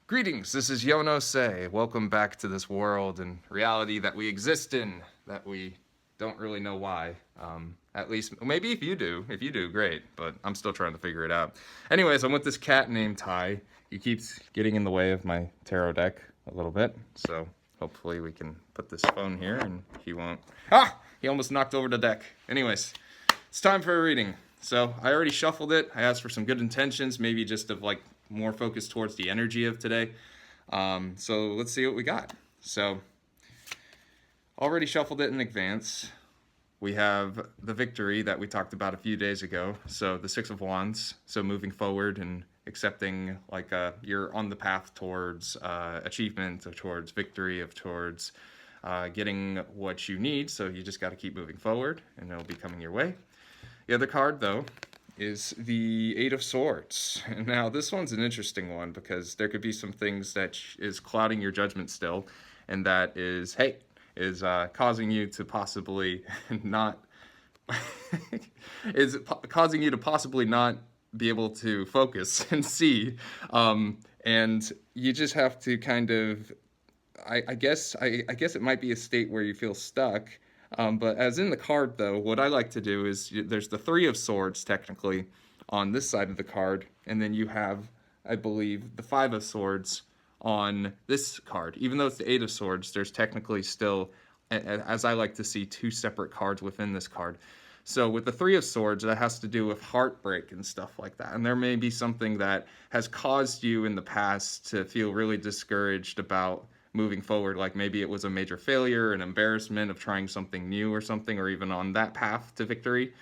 Greetings, this is Yono Say. Welcome back to this world and reality that we exist in, that we don't really know why. At least, maybe if you do. If you do, great, but I'm still trying to figure it out. Anyways, I'm with this cat named Ty. He keeps getting in the way of my tarot deck a little bit, so hopefully we can put this phone here and he won't. Ah! He almost knocked over the deck. Anyways, it's time for a reading. So I already shuffled it. I asked for some good intentions, maybe just of like more focused towards the energy of today. So let's see what we got. So already shuffled it in advance. We have the victory that we talked about a few days ago. So the Six of Wands. So moving forward and accepting like you're on the path towards achievement, or towards victory, of towards getting what you need. So you just got to keep moving forward and it'll be coming your way. The other card though is the Eight of Swords. And now this one's an interesting one because there could be some things that is clouding your judgment still, and that is, causing you to possibly not, causing you to possibly not be able to focus and see. And you just have to kind of, I guess it might be a state where you feel stuck. But as in the card, though, what I like to do is there's the Three of Swords, technically, on this side of the card. And then you have, I believe, the Five of Swords on this card. Even though it's the Eight of Swords, there's technically still, as I like to see, two separate cards within this card. So with the Three of Swords, that has to do with heartbreak and stuff like that. And there may be something that has caused you in the past to feel really discouraged about moving forward, like maybe it was a major failure, an embarrassment of trying something new or something, or even on that path to victory.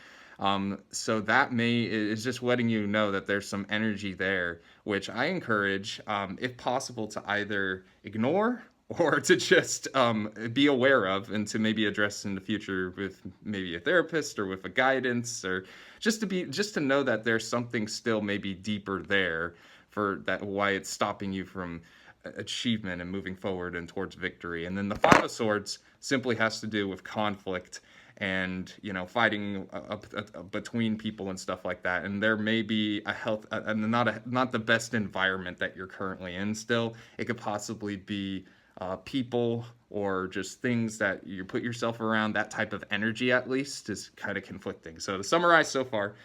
So that is just letting you know that there's some energy there, which I encourage, if possible, to either ignore or to just be aware of, and to maybe address in the future with maybe a therapist or with a guidance, or just to know that there's something still maybe deeper there for that, why it's stopping you from achievement and moving forward and towards victory. And then the Five of Swords simply has to do with conflict and, you know, fighting between people and stuff like that. And there may be not the best environment that you're currently in still. It could possibly be people or just things that you put yourself around. That type of energy, at least, is kind of conflicting. So to summarize so far,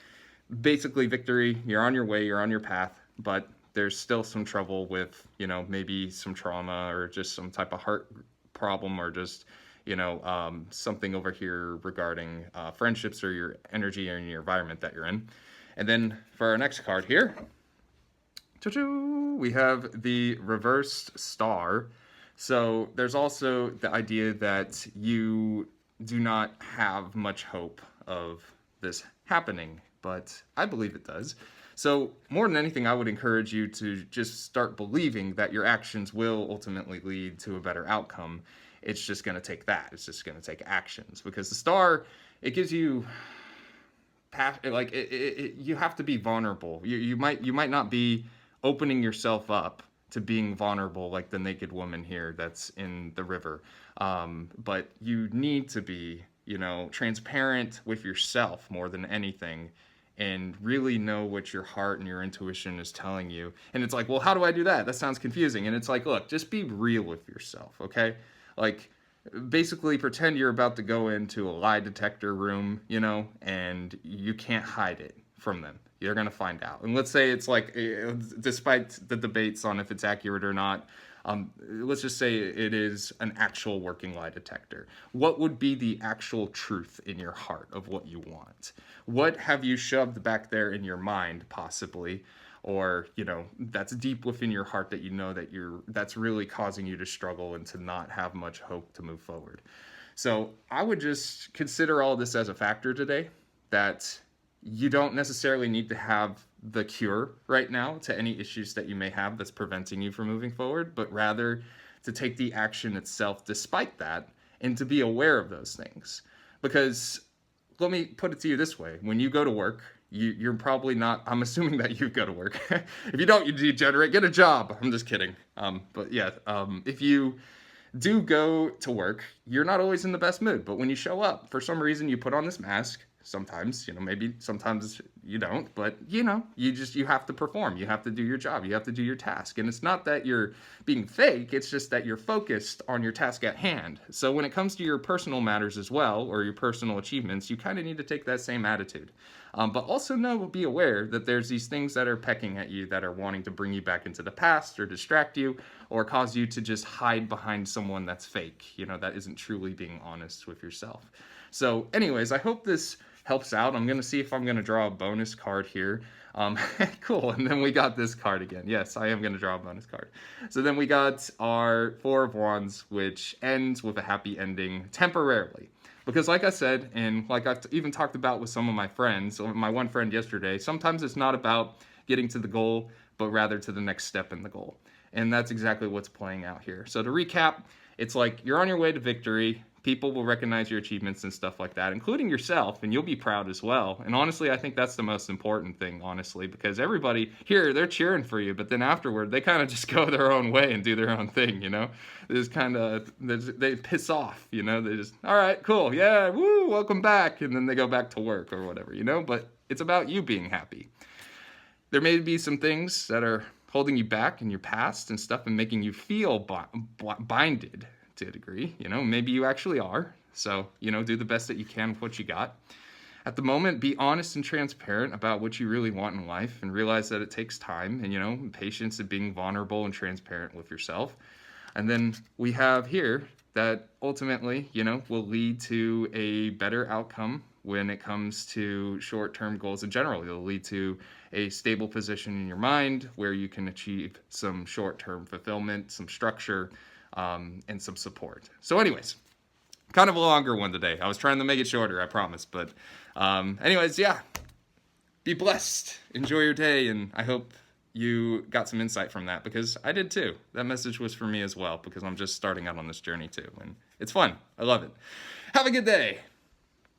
basically victory, you're on your way, you're on your path, but there's still some trouble with, you know, maybe some trauma or just some type of heart problem, or just, you know, something over here regarding friendships or your energy and your environment that you're in. And then for our next card here, we have the reversed star. So there's also the idea that you do not have much hope of this happening, but I believe it does. So more than anything, I would encourage you to just start believing that your actions will ultimately lead to a better outcome. It's just going to take that. It's just going to take actions, because the star, it gives you, like, you have to be vulnerable. You might not be opening yourself up to being vulnerable like the naked woman here that's in the river. But you need to be, you know, transparent with yourself more than anything, and really know what your heart and your intuition is telling you. And it's like, well, how do I do that? That sounds confusing. And it's like, look, just be real with yourself, okay? Like, basically pretend you're about to go into a lie detector room, you know, and you can't hide it from them. You're going to find out. And let's say it's like, despite the debates on if it's accurate or not, let's just say it is an actual working lie detector. What would be the actual truth in your heart of what you want? What have you shoved back there in your mind, possibly, or, you know, that's deep within your heart that you know that that's really causing you to struggle and to not have much hope to move forward? So I would just consider all this as a factor today, that you don't necessarily need to have the cure right now to any issues that you may have that's preventing you from moving forward, but rather to take the action itself despite that, and to be aware of those things. Because let me put it to you this way: when you go to work, you're probably not, I'm assuming that you go to work. If you don't, you degenerate, get a job. I'm just kidding. But yeah, if you do go to work, you're not always in the best mood. But when you show up, for some reason, you put on this mask, sometimes, maybe sometimes you don't, but you have to perform. You have to do your job. You have to do your task. And it's not that you're being fake, it's just that you're focused on your task at hand. So when it comes to your personal matters as well, or your personal achievements, you kind of need to take that same attitude. But also be aware that there's these things that are pecking at you that are wanting to bring you back into the past or distract you or cause you to just hide behind someone that's fake, that isn't truly being honest with yourself. So anyways, I hope this helps out. I'm going to see if I'm going to draw a bonus card here. Cool. And then we got this card again. Yes, I am going to draw a bonus card. So then we got our Four of Wands, which ends with a happy ending temporarily. Because like I said, and like I've even talked about with some of my friends, or my one friend yesterday, sometimes it's not about getting to the goal, but rather to the next step in the goal. And that's exactly what's playing out here. So to recap, it's like you're on your way to victory. People will recognize your achievements and stuff like that, including yourself, and you'll be proud as well. And honestly, I think that's the most important thing, honestly, because everybody here, they're cheering for you, but then afterward, they kind of just go their own way and do their own thing, They just kind of, they piss off, They just, all right, cool, yeah, woo, welcome back, and then they go back to work or whatever, But it's about you being happy. There may be some things that are holding you back in your past and stuff and making you feel binded to a degree, maybe you actually are. So, do the best that you can with what you got. At the moment, be honest and transparent about what you really want in life and realize that it takes time and, patience and being vulnerable and transparent with yourself. And then we have here that ultimately, will lead to a better outcome when it comes to short-term goals in general. It'll lead to a stable position in your mind where you can achieve some short-term fulfillment, some structure, and some support. So anyways, kind of a longer one today. I was trying to make it shorter, I promise. But anyways, yeah, be blessed. Enjoy your day, and I hope you got some insight from that, because I did too. That message was for me as well, because I'm just starting out on this journey too, and it's fun. I love it. Have a good day.